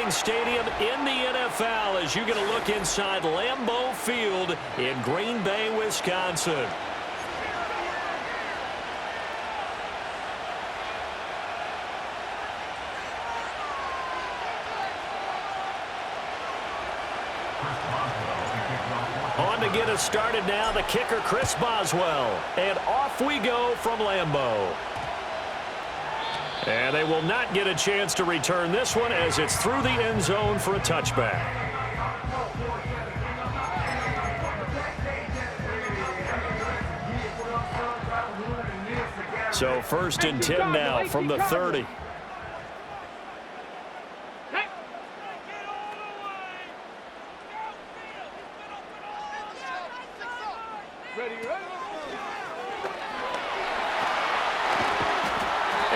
exciting stadium in the NFL as you get a look inside Lambeau Field in Green Bay, Wisconsin. On to get us started now, the kicker, Chris Boswell. And off we go from Lambeau. And they will not get a chance to return this one as it's through the end zone for a touchback. So 1st and 10 now from the 30.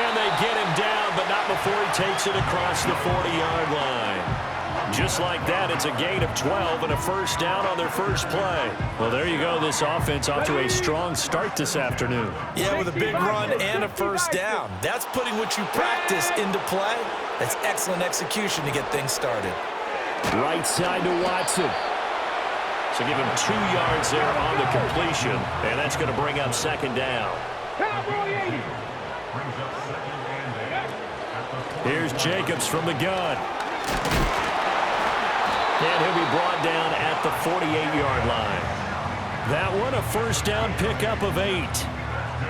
And they get him down, but not before he takes it across the 40-yard line. Just like that, it's a gain of 12 and a first down on their first play. Well, there you go. This offense off to a strong start this afternoon. Yeah, with a big run and a first down. That's putting what you practice into play. That's excellent execution to get things started. Right side to Watson. So give him 2 yards there on the completion, and that's going to bring up second down. Here's Jacobs from the gun. And he'll be brought down at the 48-yard line. That one, a first down pickup of 8.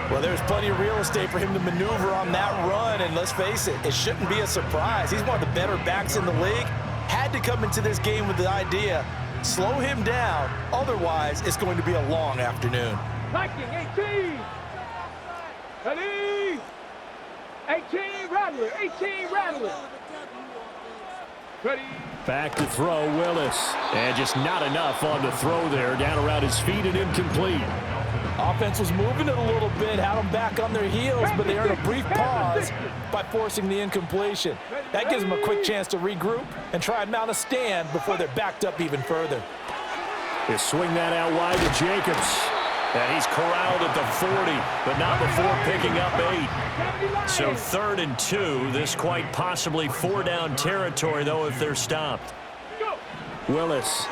Well, there's plenty of real estate for him to maneuver on that run, and let's face it, it shouldn't be a surprise. He's one of the better backs in the league. Had to come into this game with the idea, slow him down, otherwise it's going to be a long afternoon. Viking 18. Ready? 18 Rattler, 18 Rattler. Ready? Back to throw, Willis. And just not enough on the throw there. Down around his feet and incomplete. Offense was moving it a little bit, had them back on their heels, but they earned a brief pause by forcing the incompletion. That gives them a quick chance to regroup and try and mount a stand before they're backed up even further. They swing that out wide to Jacobs. And he's corralled at the 40, but not before picking up 8. So 3rd and 2. This quite possibly 4-down territory, though, if they're stopped. Willis.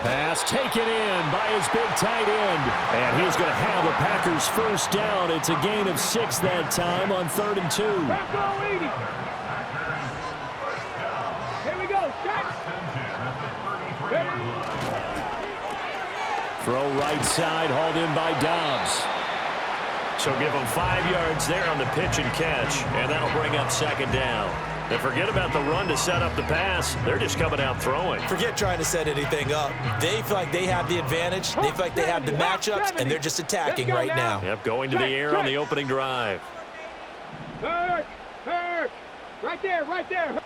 Pass taken in by his big tight end. And he's going to have the Packers first down. It's a gain of 6 that time on 3rd and 2. Here we go. Throw right side, hauled in by Dobbs. So give him 5 yards there on the pitch and catch, and that'll bring up second down. And forget about the run to set up the pass. They're just coming out throwing. Forget trying to set anything up. They feel like they have the advantage. They feel like they have the matchups, and they're just attacking right now. Yep, going to the air on the opening drive. Hurt. Right there, right there.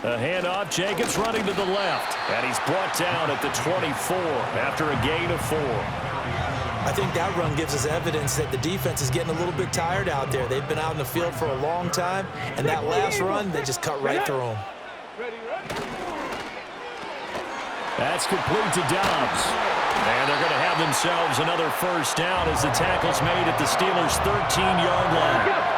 A handoff, Jacobs running to the left. And he's brought down at the 24 after a gain of 4. I think that run gives us evidence that the defense is getting a little bit tired out there. They've been out in the field for a long time, and that last run, they just cut right through them. That's complete to Dobbs. And they're going to have themselves another first down as the tackle's made at the Steelers' 13-yard line.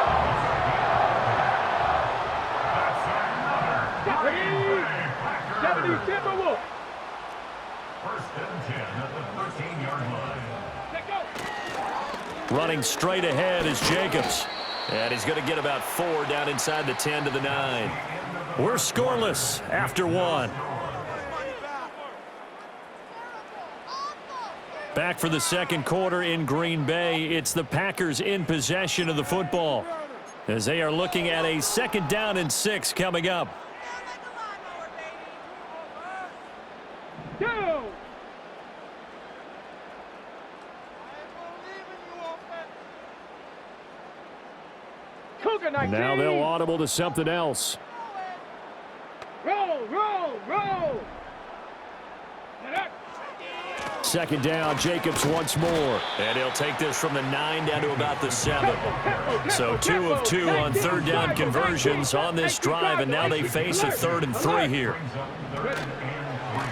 Running straight ahead is Jacobs. And he's going to get about 4 down inside the 10 to the 9. We're scoreless after 1. Back for the second quarter in Green Bay. It's the Packers in possession of the football as they are looking at a 2nd down and 6 coming up. Now they'll audible to something else. Roll. 2nd down, Jacobs once more. And he'll take this from the 9 down to about the 7. So 2 of 2 on 3rd down conversions on this drive, and now they face a 3rd and 3 here.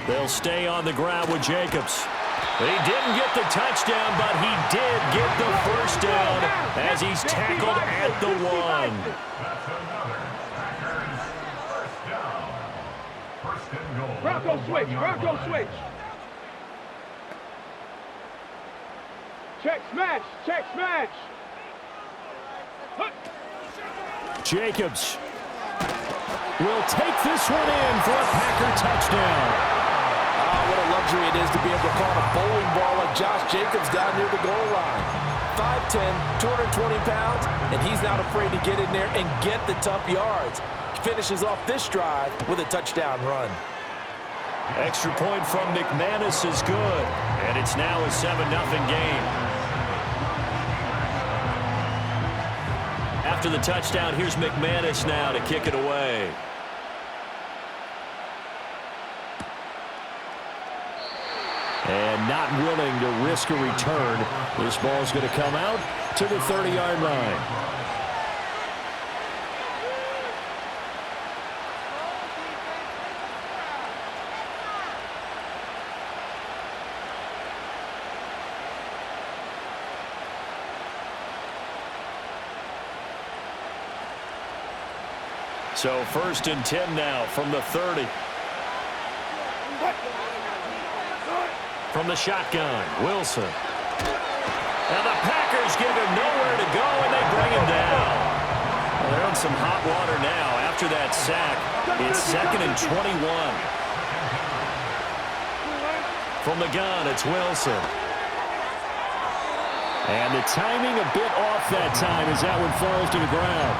They'll stay on the ground with Jacobs. He didn't get the touchdown, but he did get the first down as he's tackled at the 1. Bronco switch. Bronco switch. Check smash. Check smash. Jacobs will take this one in for a Packer touchdown. What a luxury it is to be able to call a bowling ball like Josh Jacobs down near the goal line. 5'10", 220 pounds, and he's not afraid to get in there and get the tough yards. He finishes off this drive with a touchdown run. Extra point from McManus is good, and it's now a 7-0 game. After the touchdown, here's McManus now to kick it away. And not willing to risk a return. This ball's going to come out to the 30-yard line. So 1st and 10 now from the 30. From the shotgun, Wilson. And the Packers give him nowhere to go, and they bring him down. Well, they're in some hot water now. After that sack, it's 2nd and 21. From the gun, it's Wilson. And the timing a bit off that time as that one falls to the ground.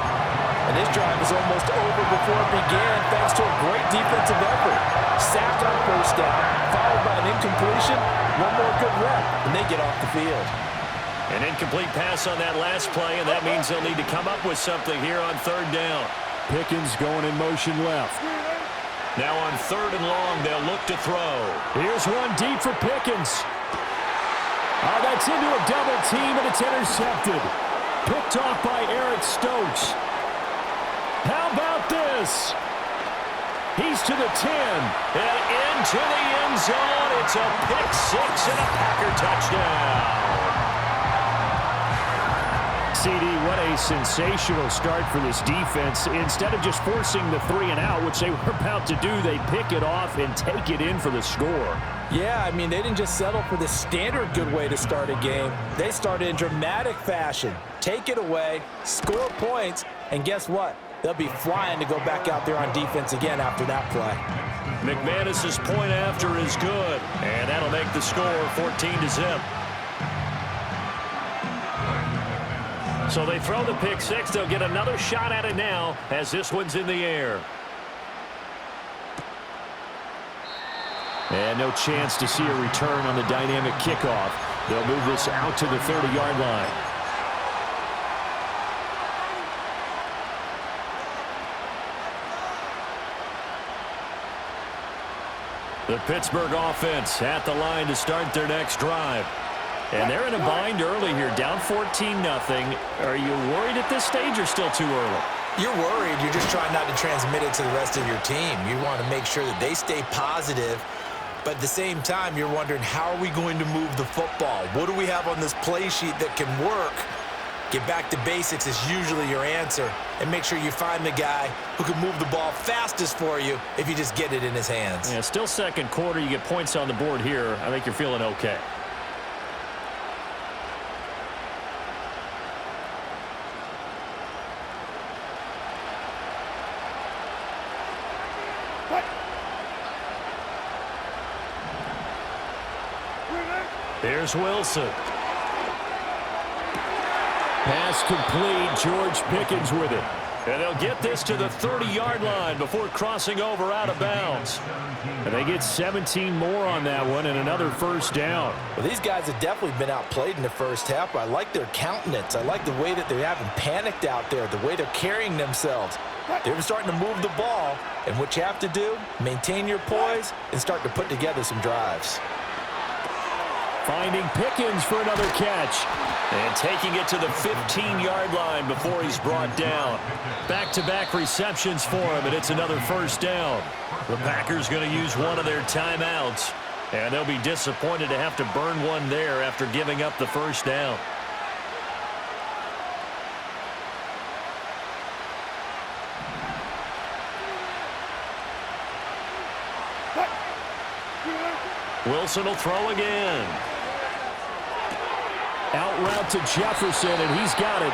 And this drive is almost over before it began thanks to a great defensive effort. Sack on 1st down, followed by an incompletion. One more good rep, and they get off the field. An incomplete pass on that last play, and that means they'll need to come up with something here on 3rd down. Pickens going in motion left. Now on 3rd and long, they'll look to throw. Here's one deep for Pickens. Oh, that's into a double team, and it's intercepted. Picked off by Eric Stokes. How about this? He's to the 10 and into the end zone. It's a pick-6 and a Packer touchdown. CD, what a sensational start for this defense. Instead of just forcing the 3-and-out, which they were about to do, they pick it off and take it in for the score. Yeah, I mean, they didn't just settle for the standard good way to start a game. They started in dramatic fashion. Take it away, score points, and guess what? They'll be flying to go back out there on defense again after that play. McManus's point after is good, and that'll make the score 14-0. So they throw the pick-6. They'll get another shot at it now as this one's in the air. And no chance to see a return on the dynamic kickoff. They'll move this out to the 30-yard line. The Pittsburgh offense at the line to start their next drive. And they're in a bind early here, down 14-0. Are you worried at this stage or still too early? You're worried. You're just trying not to transmit it to the rest of your team. You want to make sure that they stay positive. But at the same time, you're wondering, how are we going to move the football? What do we have on this play sheet that can work? Get back to basics is usually your answer. And make sure you find the guy who can move the ball fastest for you if you just get it in his hands. Yeah, still second quarter. You get points on the board here. I think you're feeling okay. Here's Wilson. Pass complete. George Pickens with it. And they'll get this to the 30-yard line before crossing over out of bounds. And they get 17 more on that one and another 1st down. Well, these guys have definitely been outplayed in the first half, but I like their countenance. I like the way that they haven't panicked out there, the way they're carrying themselves. They're starting to move the ball, and what you have to do, maintain your poise and start to put together some drives. Finding Pickens for another catch. And taking it to the 15-yard line before he's brought down. Back-to-back receptions for him, and it's another 1st down. The Packers going to use one of their timeouts. And they'll be disappointed to have to burn one there after giving up the 1st down. Wilson will throw again. Out route to Jefferson, and he's got it.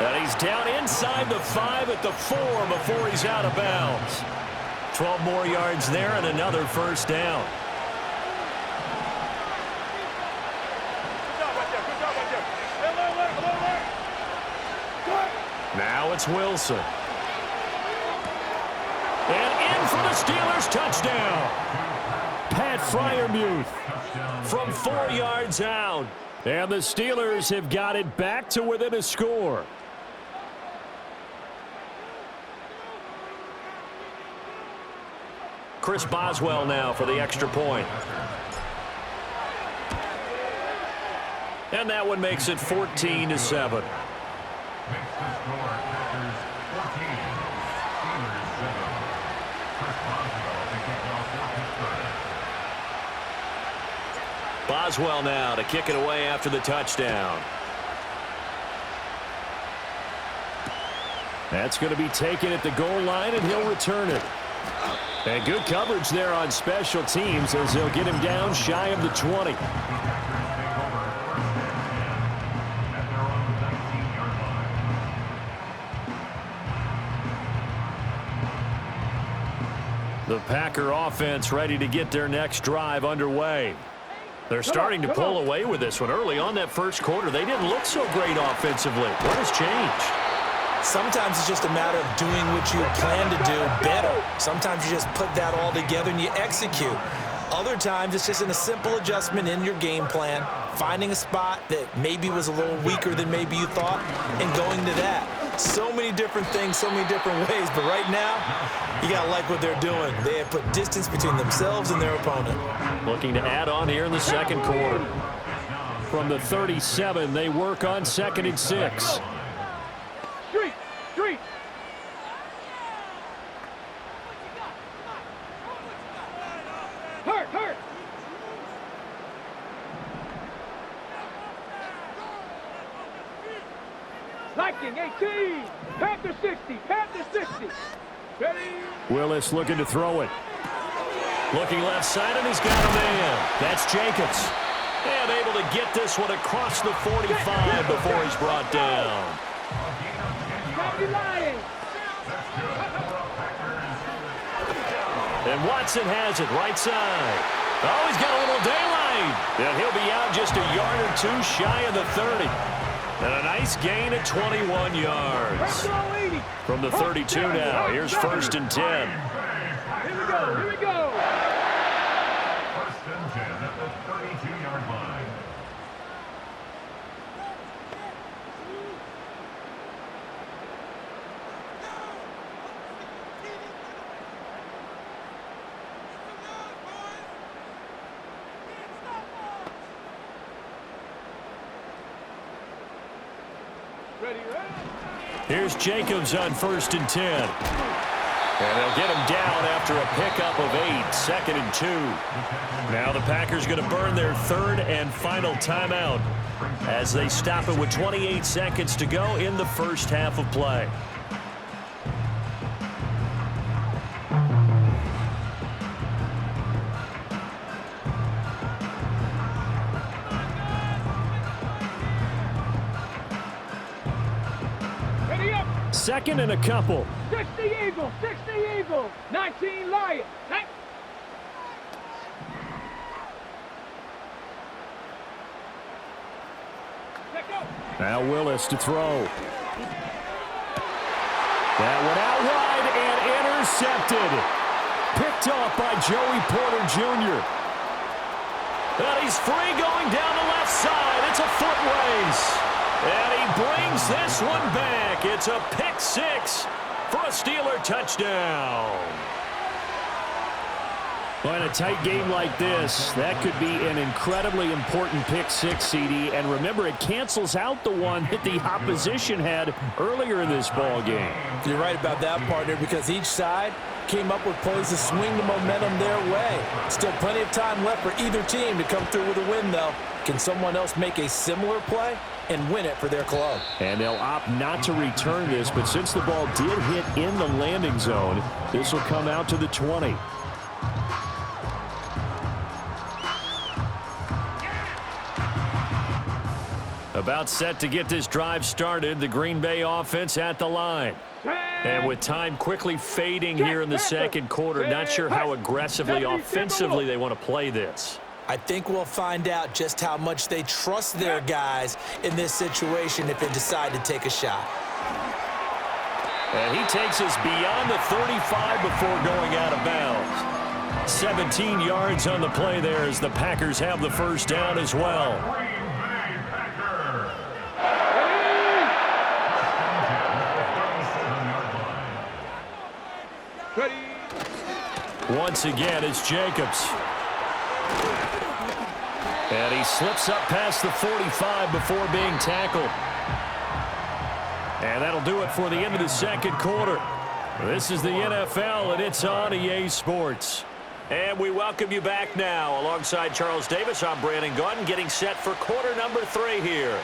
And he's down inside the 5 at the 4 before he's out of bounds. 12 more yards there and another first down. Now it's Wilson. And in for the Steelers, touchdown. Pat Freiermuth From 4 yards out. And the Steelers have got it back to within a score. Chris Boswell now for the extra point. And that one makes it 14-7. Boswell now to kick it away after the touchdown. That's going to be taken at the goal line, and he'll return it. And good coverage there on special teams as they'll get him down shy of the 20. The Packer offense ready to get their next drive underway. They're starting to pull away with this one. Early on that first quarter, they didn't look so great offensively. What has changed? Sometimes it's just a matter of doing what you plan to do better. Sometimes you just put that all together and you execute. Other times it's just in a simple adjustment in your game plan, finding a spot that maybe was a little weaker than maybe you thought, and going to that. So many different things, so many different ways, but right now, you got to like what they're doing. They have put distance between themselves and their opponent. Looking to add on here in the second quarter. From the 37, they work on 2nd and 6. Street. Hurt. Liking 18. Panther 60. Ready. Willis looking to throw it. Looking left side, and he's got a man. That's Jacobs. And able to get this one across the 45 before he's brought down. And Watson has it right side. Oh, he's got a little daylight. And he'll be out just a yard or two shy of the 30. And a nice gain at 21 yards. From the 32 now, here's 1st and 10. Here we go. First and 10 at the 32-yard line. Here's Jacobs on 1st and 10. And they'll get him down after a pickup of 8, 2nd and 2. Now the Packers going to burn their 3rd and final timeout as they stop it with 28 seconds to go in the first half of play. Ready up. 2nd and a couple. 60 Eagles. 19 Lions. Now Willis to throw. That one out wide and intercepted. Picked off by Joey Porter Jr. And he's free going down the left side. It's a foot race. And he brings this one back. It's a pick 6 for a Steeler touchdown. Well, in a tight game like this, that could be an incredibly important pick 6, CD. And remember, it cancels out the one that the opposition had earlier in this ball game. You're right about that, partner, because each side came up with plays to swing the momentum their way. Still plenty of time left for either team to come through with a win, though. Can someone else make a similar play and win it for their club? And they'll opt not to return this, but since the ball did hit in the landing zone, this will come out to the 20. About set to get this drive started, the Green Bay offense at the line. And with time quickly fading here in the second quarter, not sure how aggressively, offensively they want to play this. I think we'll find out just how much they trust their guys in this situation if they decide to take a shot. And he takes us beyond the 35 before going out of bounds. 17 yards on the play there as the Packers have the first down as well. Once again, it's Jacobs. And he slips up past the 45 before being tackled. And that'll do it for the end of the second quarter. This is the NFL, and it's on EA Sports. And we welcome you back now. Alongside Charles Davis, I'm Brandon Gordon, getting set for quarter number 3 here.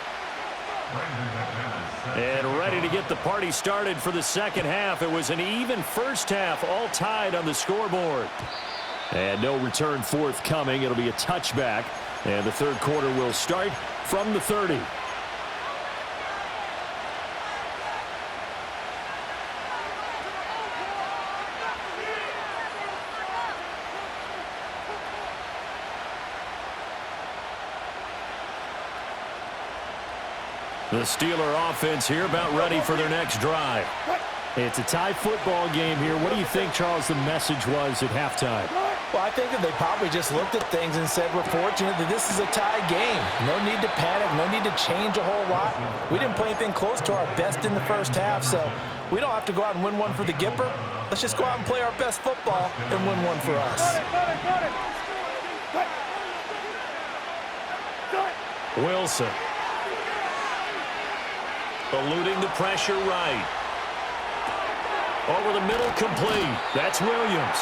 And ready to get the party started for the second half. It was an even first half, all tied on the scoreboard. And no return forthcoming. It'll be a touchback. And the third quarter will start from the 30. The Steeler offense here about ready for their next drive. It's a tie football game here. What do you think, Charles, the message was at halftime? Well, I think that they probably just looked at things and said, we're fortunate that this is a tie game. No need to panic, no need to change a whole lot. We didn't play anything close to our best in the first half, so we don't have to go out and win one for the Gipper. Let's just go out and play our best football and win one for us. Wilson. Eluding the pressure right. Over the middle, complete. That's Williams.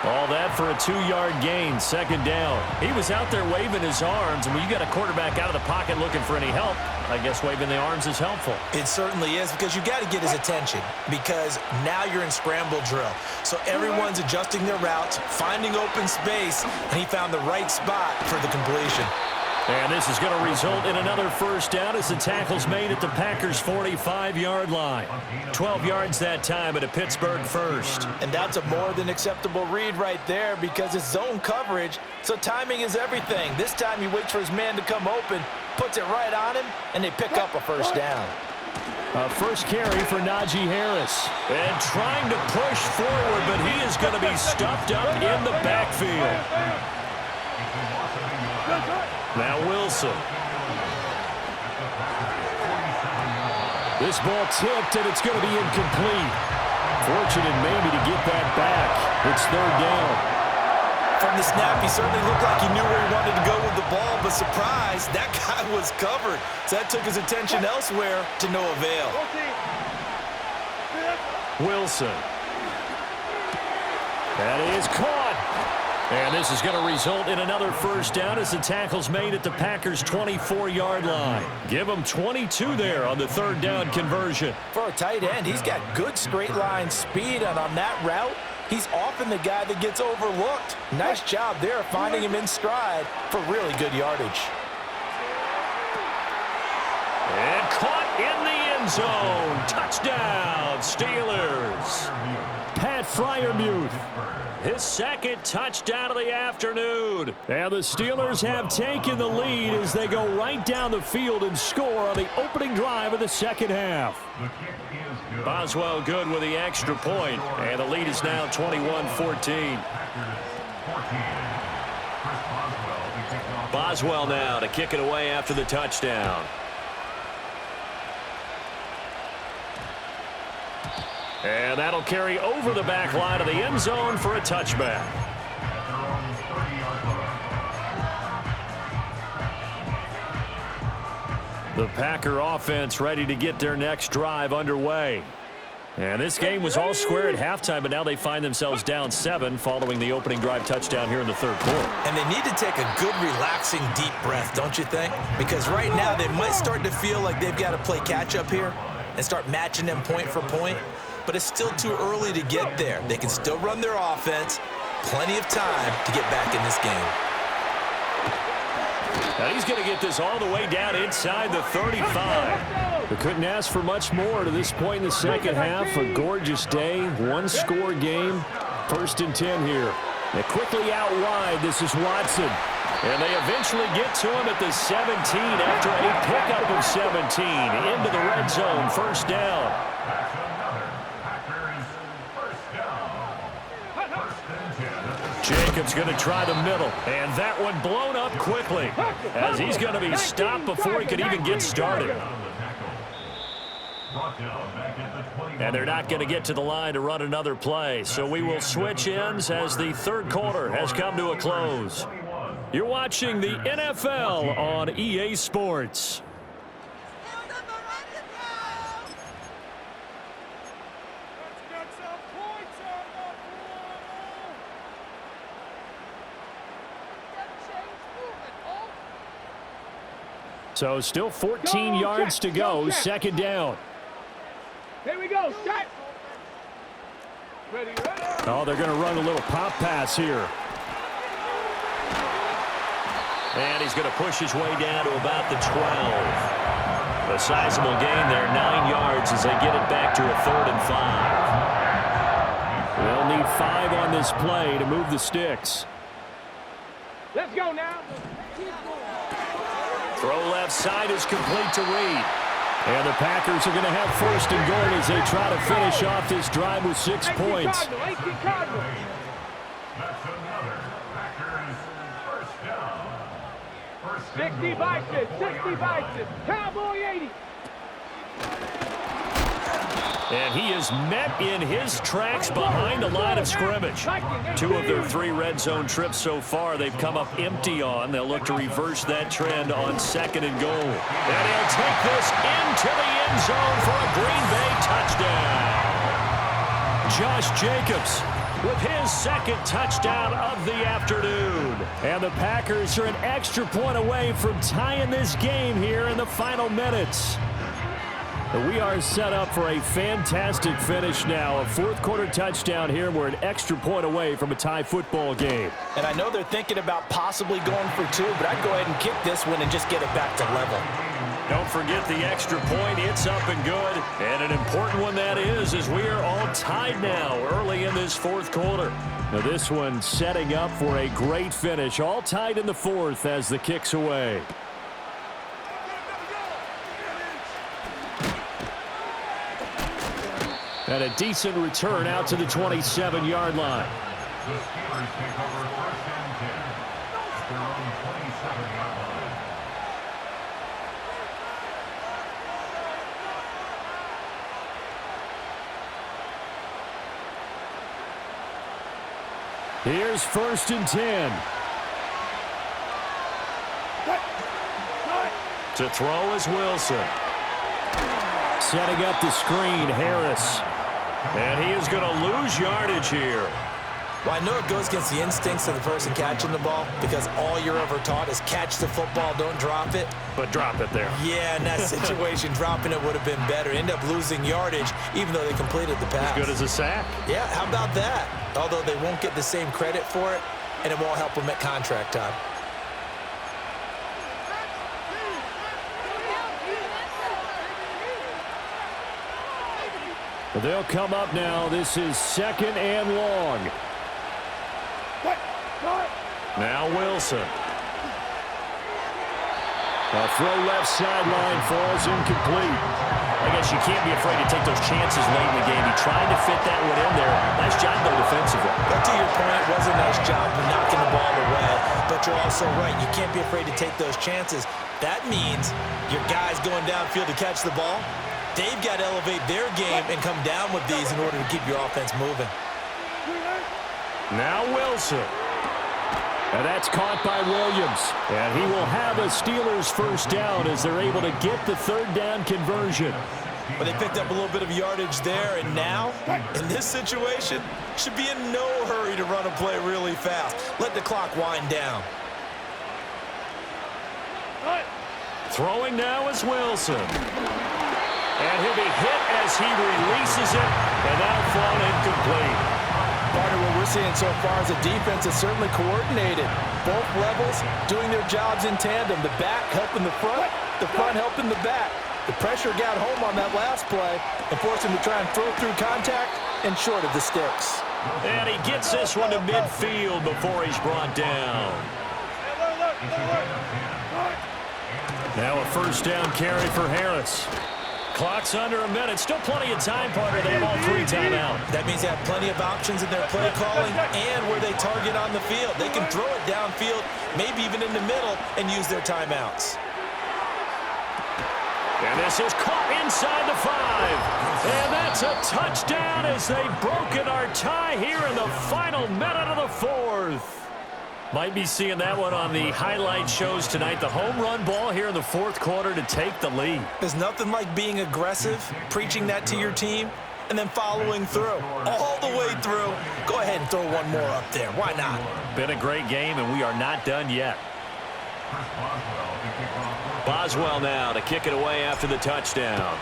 All that for a 2-yard gain, second down. He was out there waving his arms, and when you got a quarterback out of the pocket looking for any help, I guess waving the arms is helpful. It certainly is, because you got to get his attention, because now you're in scramble drill. So everyone's adjusting their routes, finding open space, and he found the right spot for the completion. And this is going to result in another first down as the tackle's made at the Packers' 45-yard line. 12 yards that time at a Pittsburgh first. And that's a more than acceptable read right there, because it's zone coverage, so timing is everything. This time he waits for his man to come open, puts it right on him, and they pick up a first down. A first carry for Najee Harris. And trying to push forward, but he is going to be stuffed up in the backfield. Now Wilson. This ball tipped, and it's going to be incomplete. Fortunate maybe to get that back. It's third down. From the snap, he certainly looked like he knew where he wanted to go with the ball, but surprise, that guy was covered. So that took his attention elsewhere to no avail. Wilson. That is caught. And this is going to result in another first down as the tackle's made at the Packers' 24-yard line. Give him 22 there on the third down conversion. For a tight end, he's got good straight line speed, and on that route, he's often the guy that gets overlooked. Nice job there finding him in stride for really good yardage. And caught in the end zone. Touchdown, Steelers. Pat Freiermuth. His second touchdown of the afternoon. And the Steelers have taken the lead as they go right down the field and score on the opening drive of the second half. Boswell good with the extra point, and the lead is now 21-14. Boswell now to kick it away after the touchdown. And that'll carry over the back line of the end zone for a touchback. The Packer offense ready to get their next drive underway. And this game was all square at halftime, but now they find themselves down 7 following the opening drive touchdown here in the third quarter. And they need to take a good, relaxing, deep breath, don't you think? Because right now they might start to feel like they've got to play catch-up here and start matching them point for point. But it's still too early to get there. They can still run their offense. Plenty of time to get back in this game. And he's going to get this all the way down inside the 35. They couldn't ask for much more to this point in the second half. A gorgeous day, one-score game. 1st and 10 here. And quickly out wide, this is Watson. And they eventually get to him at the 17 after a pickup of 17 into the red zone. 1st down. That's another Packers first down. 1st and 10. Jacobs going to try the middle. And that one blown up quickly as he's going to be stopped before he could even get started. And they're not going to get to the line to run another play. So we will switch ends as the 3rd quarter has come to a close. You're watching the NFL on EA Sports. So still 14 yards to go, 2nd down. Here we go, set. Ready. Oh, they're going to run a little pop pass here. And he's going to push his way down to about the 12. A sizable gain there, 9 yards as they get it back to a 3rd and 5. They'll need 5 on this play to move the sticks. Let's go now. Throw left side is complete to Reed. And the Packers are going to have 1st and goal as they try to finish off this drive with 6 points. That's another Packers first down. 60 biceps, 60 biceps. Cowboy 80. And he is met in his tracks behind the line of scrimmage. 2 of their 3 red zone trips so far they've come up empty on. They'll look to reverse that trend on 2nd and goal. And he'll take this into the end zone for a Green Bay touchdown. Josh Jacobs with his 2nd touchdown of the afternoon. And the Packers are an extra point away from tying this game here in the final minutes. We are set up for a fantastic finish now. A 4th quarter touchdown here. We're an extra point away from a tie football game. And I know they're thinking about possibly going for 2, but I'd go ahead and kick this one and just get it back to level. Don't forget the extra point. It's up and good. And an important one that is, as we are all tied now early in this 4th quarter. Now this one setting up for a great finish. All tied in the 4th as the kick's away. And a decent return out to the 27-yard line. The Steelers take over 1st and 10. They're on the 27-yard line. Here's 1st and 10. To throw is Wilson. Setting up the screen, Harris. And he is going to lose yardage here. Well, I know it goes against the instincts of the person catching the ball because all you're ever taught is catch the football, don't drop it. But drop it there. Yeah, in that situation, dropping it would have been better. End up losing yardage even though they completed the pass. As good as a sack. Yeah, how about that? Although they won't get the same credit for it, and it won't help them at contract time. They'll come up now. This is 2nd and long. Now Wilson. A throw left sideline falls incomplete. I guess you can't be afraid to take those chances late in the game. He tried to fit that one in there. Nice job, though, defensively. But to your point, it was a nice job of knocking the ball away. But you're also right. You can't be afraid to take those chances. That means your guys going downfield to catch the ball, they've got to elevate their game and come down with these in order to keep your offense moving. Now Wilson. And that's caught by Williams. And he will have a Steelers 1st down as they're able to get the 3rd down conversion. But they picked up a little bit of yardage there, and now, in this situation, should be in no hurry to run a play really fast. Let the clock wind down. Throwing now is Wilson. And he'll be hit as he releases it, and now thrown incomplete. Partner, what we're seeing so far is a defense that's certainly coordinated. Both levels doing their jobs in tandem. The back helping the front helping the back. The pressure got home on that last play and forced him to try and throw through contact and short of the sticks. And he gets this one to midfield before he's brought down. Now a first down carry for Harris. Clock's under a minute. Still plenty of time, partner. They have all 3 timeouts. That means they have plenty of options in their play calling and where they target on the field. They can throw it downfield, maybe even in the middle, and use their timeouts. And this is caught inside the 5. And that's a touchdown as they've broken our tie here in the final minute of the 4th. Might be seeing that one on the highlight shows tonight. The home run ball here in the 4th quarter to take the lead. There's nothing like being aggressive, preaching that to your team, and then following through. All the way through. Go ahead and throw one more up there. Why not? Been a great game, and we are not done yet. Boswell now to kick it away after the touchdown.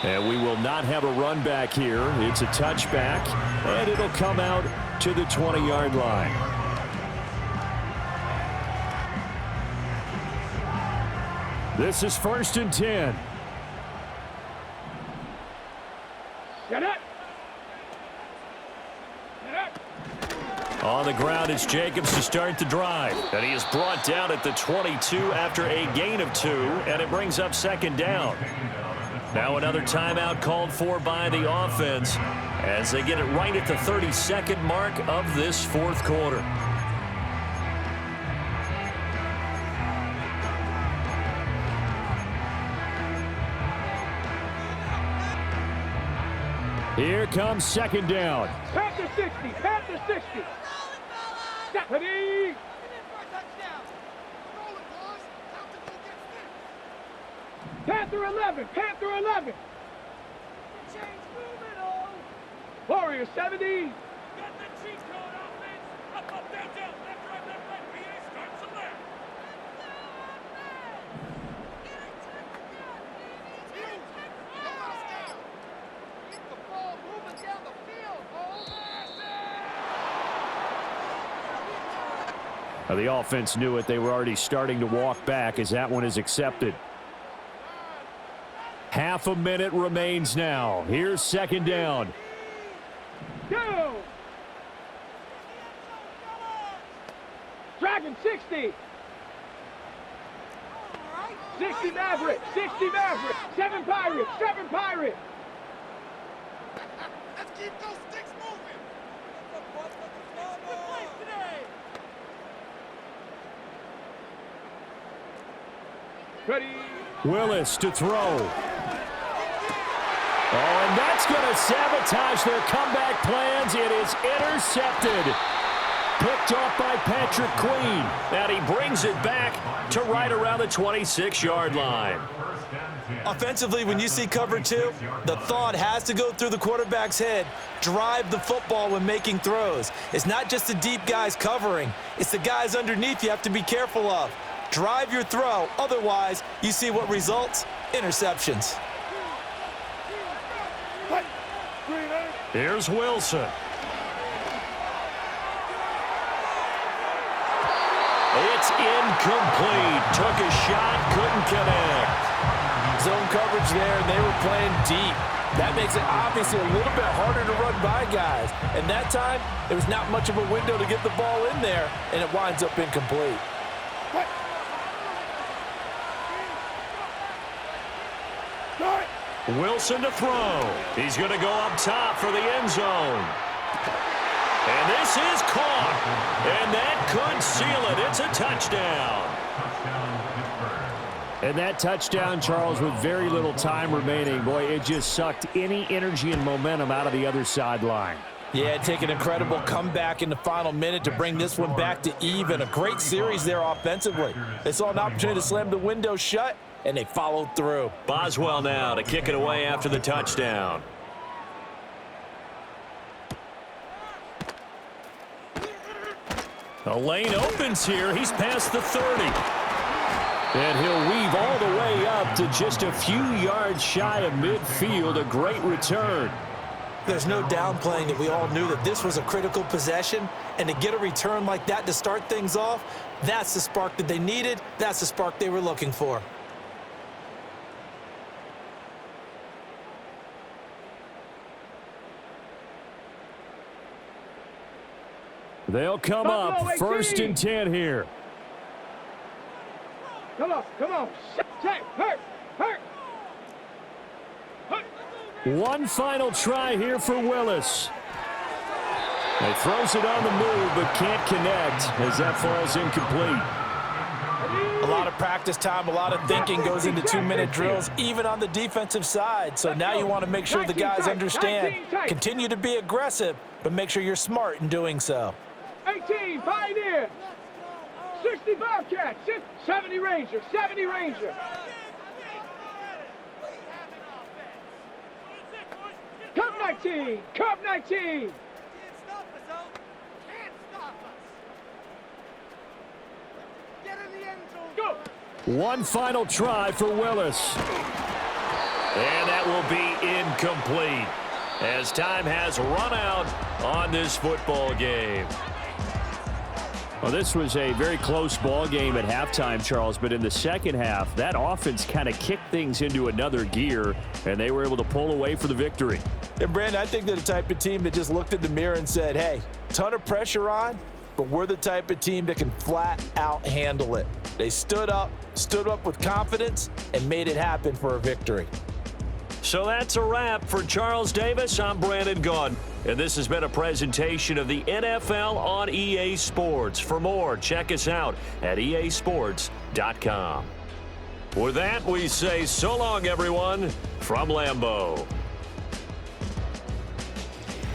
And we will not have a run back here. It's a touchback, and it'll come out to the 20-yard line. This is 1st and 10. Get it. On the ground, it's Jacobs to start the drive. And he is brought down at the 22 after a gain of 2, and it brings up 2nd down. Now another timeout called for by the offense as they get it right at the 32nd mark of this 4th quarter. Here comes 2nd down. Panther 60. Panther 60. Stephanie. Panther 11. Panther 11. Warriors 70. Now, the offense knew it. They were already starting to walk back as that one is accepted. Half a minute remains now. Here's 2nd down. Go. Dragon 60. 60 Maverick. 60 Maverick. 7 Pirates. 7 Pirates. Let's keep those sticks moving. Ready. Willis to throw. Oh, and that's going to sabotage their comeback plans. It is intercepted. Picked off by Patrick Queen. And he brings it back to right around the 26-yard line. Offensively, when you see cover 2, the thought has to go through the quarterback's head. Drive the football when making throws. It's not just the deep guys covering. It's the guys underneath you have to be careful of. Drive your throw. Otherwise, you see what results? Interceptions. Here's Wilson. It's incomplete. Took a shot, couldn't connect. Zone coverage there, and they were playing deep. That makes it obviously a little bit harder to run by guys. And that time, there was not much of a window to get the ball in there, and it winds up incomplete. Wilson to throw. He's going to go up top for the end zone. And this is caught. And that could seal it. It's a touchdown. And that touchdown, Charles, with very little time remaining, boy, it just sucked any energy and momentum out of the other sideline. Yeah, take an incredible comeback in the final minute to bring this one back to even. A great series there offensively. They saw an opportunity to slam the window shut, and they followed through. Boswell now to kick it away after the touchdown. The lane opens here. He's past the 30. And he'll weave all the way up to just a few yards shy of midfield. A great return. There's no downplaying that we all knew that this was a critical possession, and to get a return like that to start things off, that's the spark that they needed. That's the spark they were looking for. They'll come up 1st and 10 here. Come on. Check, hurt. One final try here for Willis. He throws it on the move, but can't connect as that falls incomplete. A lot of practice time, a lot of thinking goes into 2-minute drills, even on the defensive side. So now you want to make sure the guys understand. Continue to be aggressive, but make sure you're smart in doing so. 18, Pioneer. 60 Bobcats. 70 Ranger. Cup 19. Can't stop us, though. Can't stop us. Get in the end zone. Go. One final try for Willis. And that will be incomplete as time has run out on this football game. Well, this was a very close ball game at halftime, Charles, but in the second half, that offense kind of kicked things into another gear, and they were able to pull away for the victory. And, Brandon, I think they're the type of team that just looked in the mirror and said, hey, ton of pressure on, but we're the type of team that can flat out handle it. They stood up with confidence, and made it happen for a victory. So that's a wrap for Charles Davis. I'm Brandon Gaudin, and this has been a presentation of the NFL on EA Sports. For more, check us out at easports.com. With that, we say so long, everyone, from Lambeau.